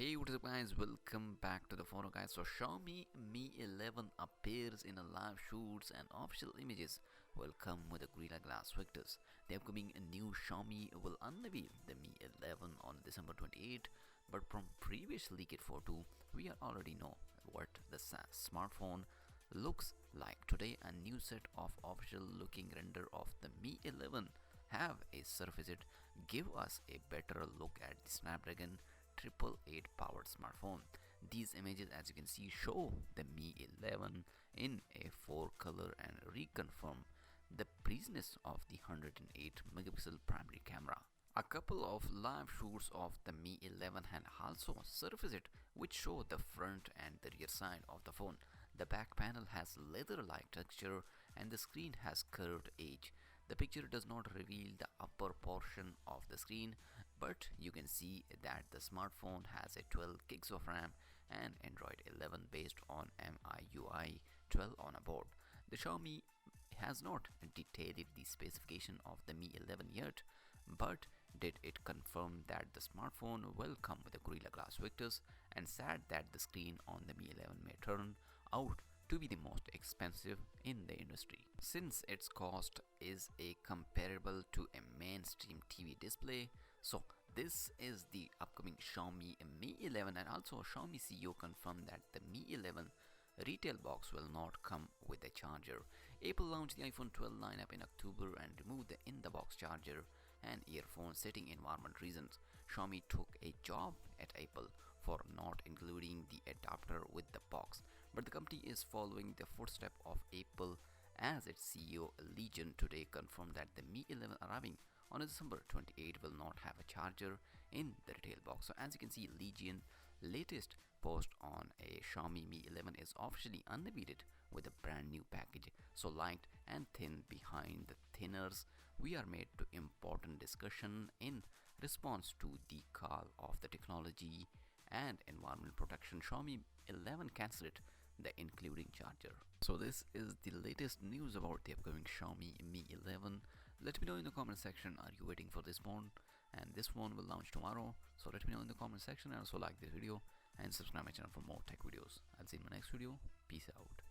Hey, what is up guys, welcome back to the TheFonoGuy. So Xiaomi Mi 11 appears in a live shoots and official images will come with a Gorilla Glass Victus. The upcoming new Xiaomi will unveil the Mi 11 on December 28, but from previous leaked photo, we already know what the smartphone looks like. Today, a new set of official looking render of the Mi 11 have a surfaced, give us a better look at the Snapdragon 888 powered smartphone. These images, as you can see, show the Mi 11 in a 4 color and reconfirm the presence of the 108 megapixel primary camera. A couple of live shoots of the Mi 11 had also surfaced, which show the front and the rear side of the phone. The back panel has leather-like texture and the screen has curved edge. The picture does not reveal the upper portion of the screen, but you can see that the smartphone has a 12 gigs of RAM and Android 11 based on MIUI 12 on a board. The Xiaomi has not detailed the specification of the Mi 11 yet, but did it confirm that the smartphone will come with a Gorilla Glass Victus and said that the screen on the Mi 11 may turn out to be the most expensive in the industry, since its cost is a comparable to a mainstream TV display. So this is the upcoming Xiaomi Mi 11, and also Xiaomi CEO confirmed that the Mi 11 retail box will not come with a charger. Apple launched the iPhone 12 lineup in October and removed the in-the-box charger and earphone setting environment reasons. Xiaomi took a job at Apple for not including the adapter with the box, but the company is following the footstep of Apple, as its CEO Legion today confirmed that the Mi 11 arriving on December 28 will not have a charger in the retail box. So as you can see, Legion latest post on a Xiaomi Mi 11 is officially unveiled with a brand new package. So light and thin behind the thinners, we are made to important discussion in response to the call of the technology and environmental protection. Xiaomi 11 cancelled the including charger. So this is the latest news about the upcoming Xiaomi Mi 11. Let me know in the comment section, are you waiting for this phone? And this one will launch tomorrow, so let me know in the comment section, and also like this video and subscribe my channel for more tech videos. I'll see you in my next video. Peace out.